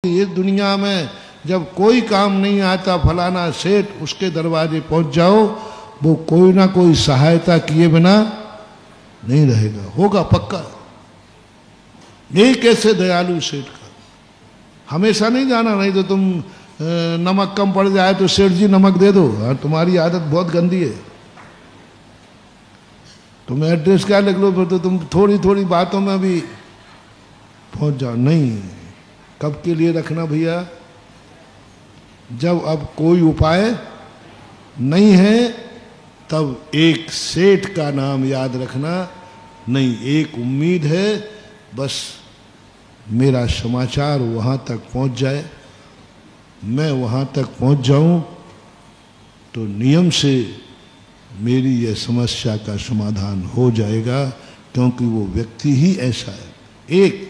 इस दुनिया में जब कोई काम नहीं आता फलाना सेठ उसके दरवाजे पहुंच जाओ, वो कोई ना कोई सहायता किए बिना नहीं रहेगा, होगा पक्का। यही कैसे दयालु सेठ का, हमेशा नहीं जाना, नहीं तो तुम नमक कम पड़ जाए तो सेठ जी नमक दे दो, तुम्हारी आदत बहुत गंदी है। तुम एड्रेस क्या लिख लो, फिर तो तुम थोड़ी थोड़ी बातों में भी पहुंच जाओ। नहीं, कब के लिए रखना भैया, जब अब कोई उपाय नहीं है तब एक सेठ का नाम याद रखना। नहीं, एक उम्मीद है, बस मेरा समाचार वहां तक पहुंच जाए, मैं वहां तक पहुंच जाऊं तो नियम से मेरी यह समस्या का समाधान हो जाएगा, क्योंकि वो व्यक्ति ही ऐसा है। एक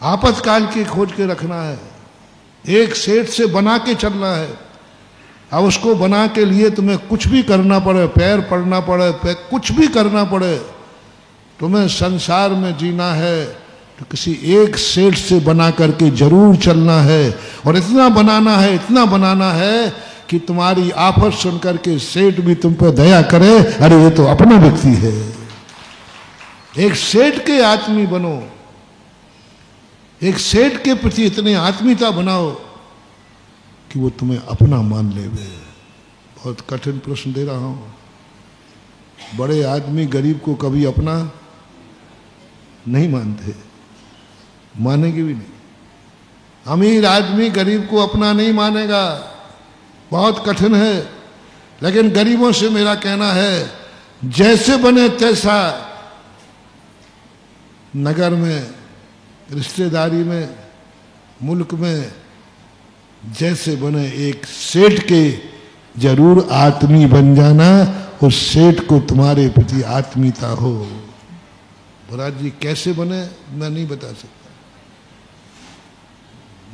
आपातकाल की खोज के रखना है, एक सेठ से बना के चलना है। अब उसको बना के लिए तुम्हें कुछ भी करना पड़े, पैर पड़ना पड़े, कुछ भी करना पड़े, तुम्हें संसार में जीना है तो किसी एक सेठ से बना करके जरूर चलना है। और इतना बनाना है, इतना बनाना है कि तुम्हारी आफत सुन करके सेठ भी तुम पर दया करे, अरे ये तो अपना व्यक्ति है। एक सेठ के आत्मी बनो, एक सेठ के प्रति इतने आत्मीयता बनाओ कि वो तुम्हें अपना मान ले। बहुत कठिन प्रश्न दे रहा हूं। बड़े आदमी गरीब को कभी अपना नहीं मानते, मानेंगे भी नहीं। अमीर आदमी गरीब को अपना नहीं मानेगा, बहुत कठिन है। लेकिन गरीबों से मेरा कहना है, जैसे बने तैसा, नगर में, रिश्तेदारी में, मुल्क में, जैसे बने एक सेठ के जरूर आत्मी बन जाना। उस सेठ को तुम्हारे प्रति आत्मीयता हो। महाराज जी कैसे बने मैं नहीं बता सकता,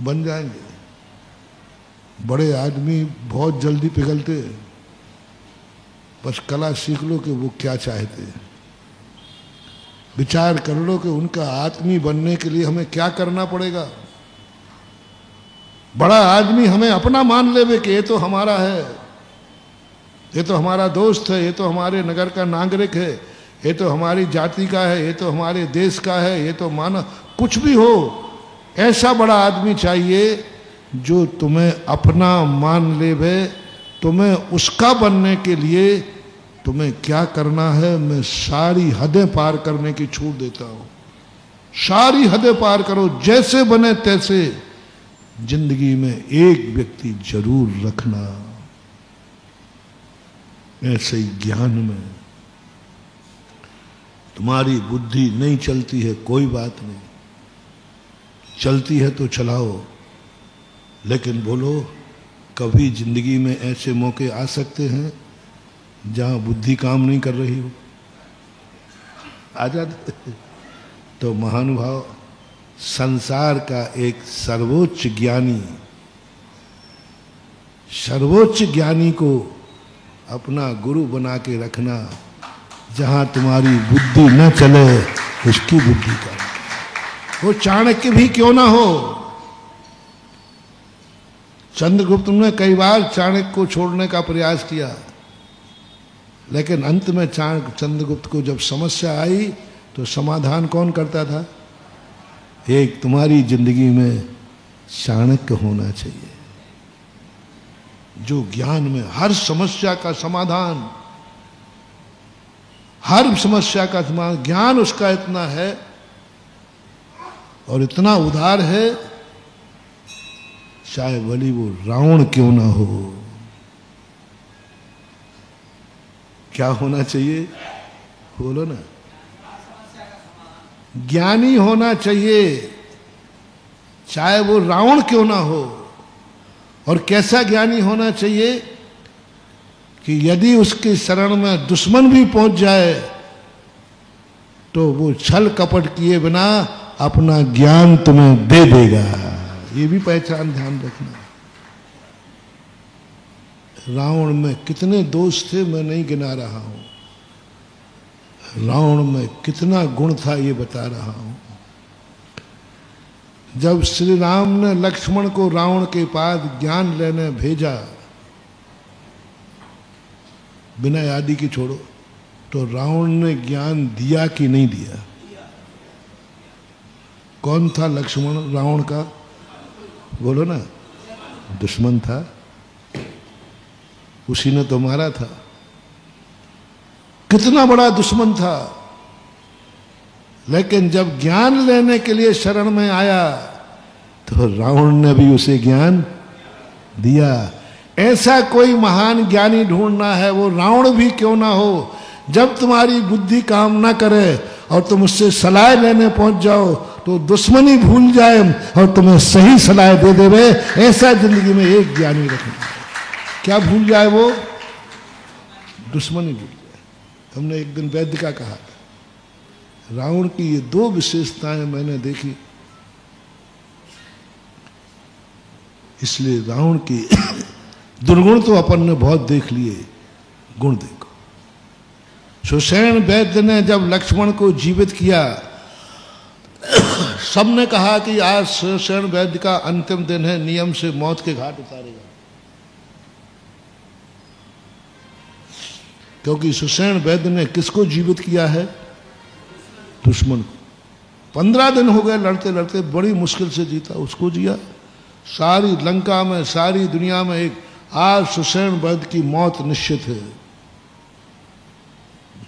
बन जाएंगे। बड़े आदमी बहुत जल्दी पिघलते, बस कला सीख लो कि वो क्या चाहते हैं, विचार कर लो कि उनका आदमी बनने के लिए हमें क्या करना पड़ेगा। बड़ा आदमी हमें अपना मान लेवे कि ये तो हमारा है, ये तो हमारा दोस्त है, ये तो हमारे नगर का नागरिक है, ये तो हमारी जाति का है, ये तो हमारे देश का है, ये तो माना कुछ भी हो, ऐसा बड़ा आदमी चाहिए जो तुम्हें अपना मान लेवे। तुम्हें उसका बनने के लिए तुम्हें क्या करना है, मैं सारी हदें पार करने की छूट देता हूं। सारी हदें पार करो, जैसे बने तैसे। जिंदगी में एक व्यक्ति जरूर रखना, ऐसे ही ज्ञान में। तुम्हारी बुद्धि नहीं चलती है कोई बात नहीं, चलती है तो चलाओ, लेकिन बोलो कभी जिंदगी में ऐसे मौके आ सकते हैं जहां बुद्धि काम नहीं कर रही हो, आ जाते। तो महानुभाव, संसार का एक सर्वोच्च ज्ञानी को अपना गुरु बना के रखना। जहां तुम्हारी बुद्धि न चले उसकी बुद्धि का, वो चाणक्य भी क्यों ना हो। चंद्रगुप्त ने कई बार चाणक्य को छोड़ने का प्रयास किया, लेकिन अंत में चंद्रगुप्त को जब समस्या आई तो समाधान कौन करता था? एक तुम्हारी जिंदगी में चाणक्य होना चाहिए, जो ज्ञान में हर समस्या का समाधान, हर समस्या का समाधान, ज्ञान उसका इतना है और इतना उदार है, चाहे भली वो रावण क्यों ना हो। क्या होना चाहिए बोलो ना, ज्ञानी होना चाहिए, चाहे वो रावण क्यों ना हो। और कैसा ज्ञानी होना चाहिए कि यदि उसके शरण में दुश्मन भी पहुंच जाए तो वो छल कपट किए बिना अपना ज्ञान तुम्हें दे देगा। ये भी पहचान ध्यान रखना। रावण में कितने दोष थे मैं नहीं गिना रहा हूं, रावण में कितना गुण था ये बता रहा हूं। जब श्री राम ने लक्ष्मण को रावण के पास ज्ञान लेने भेजा, बिना आदि की छोड़ो, तो रावण ने ज्ञान दिया कि नहीं दिया? कौन था लक्ष्मण रावण का? बोलो ना, दुश्मन था, उसी ने तो मारा था। कितना बड़ा दुश्मन था, लेकिन जब ज्ञान लेने के लिए शरण में आया तो रावण ने भी उसे ज्ञान दिया। ऐसा कोई महान ज्ञानी ढूंढना है, वो रावण भी क्यों ना हो। जब तुम्हारी बुद्धि काम ना करे और तुम उससे सलाह लेने पहुंच जाओ तो दुश्मनी भूल जाए और तुम्हें सही सलाह दे देवे। ऐसा जिंदगी में एक ज्ञानी रखना। क्या भूल जाए वो? दुश्मनी भूल जाए। हमने एक दिन वैद्य का कहा, रावण की ये दो विशेषताएं मैंने देखी, इसलिए रावण की दुर्गुण तो अपन ने बहुत देख लिए, गुण देखो। सुषेण वैद्य ने जब लक्ष्मण को जीवित किया, सबने कहा कि आज सुषेण वैद्य का अंतिम दिन है, नियम से मौत के घाट उतारेगा। क्योंकि सुषेण वैद्य ने किसको जीवित किया है? दुश्मन को। 15 दिन हो गए लड़ते लड़ते, बड़ी मुश्किल से जीता, उसको जिया। सारी लंका में, सारी दुनिया में एक आज सुषेण वैद्य की मौत निश्चित है।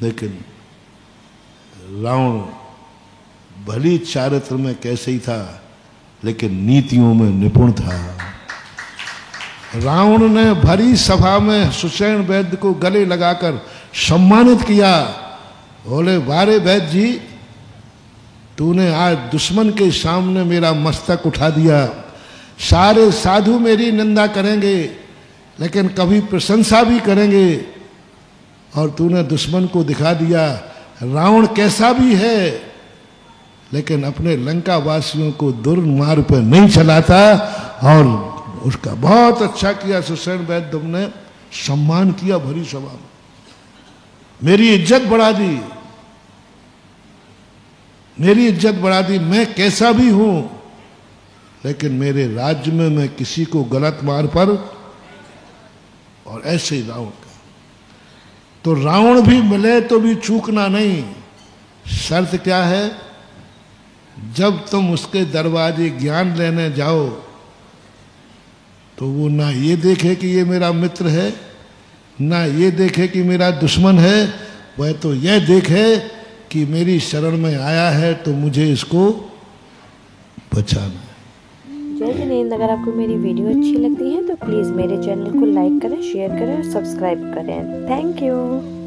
लेकिन रावण भली चारित्र में कैसे ही था, लेकिन नीतियों में निपुण था। रावण ने भरी सभा में सुषेण वैद्य को गले लगाकर सम्मानित किया। बोले, वारे वैद्य जी, तूने आज दुश्मन के सामने मेरा मस्तक उठा दिया। सारे साधु मेरी निंदा करेंगे, लेकिन कभी प्रशंसा भी करेंगे, और तूने दुश्मन को दिखा दिया रावण कैसा भी है, लेकिन अपने लंका वासियों को दुर्मार्ग पर नहीं चलाता। और उसका बहुत अच्छा किया सुषेण वैद्य, तुमने सम्मान किया भरी सभा में, मेरी इज्जत बढ़ा दी, मेरी इज्जत बढ़ा दी। मैं कैसा भी हूं, लेकिन मेरे राज्य में मैं किसी को गलत मार्ग पर, और ऐसे ही रावण का। तो रावण भी मिले तो भी चूकना नहीं। शर्त क्या है? जब तुम उसके दरवाजे ज्ञान लेने जाओ तो वो ना ये देखे कि ये मेरा मित्र है, ना ये देखे कि मेरा दुश्मन है, वह तो यह देखे कि मेरी शरण में आया है तो मुझे इसको बचाना है। जय जिनेंद्र। अगर आपको मेरी वीडियो अच्छी लगती है तो प्लीज़ मेरे चैनल को लाइक करें, शेयर करें और सब्सक्राइब करें। Thank you.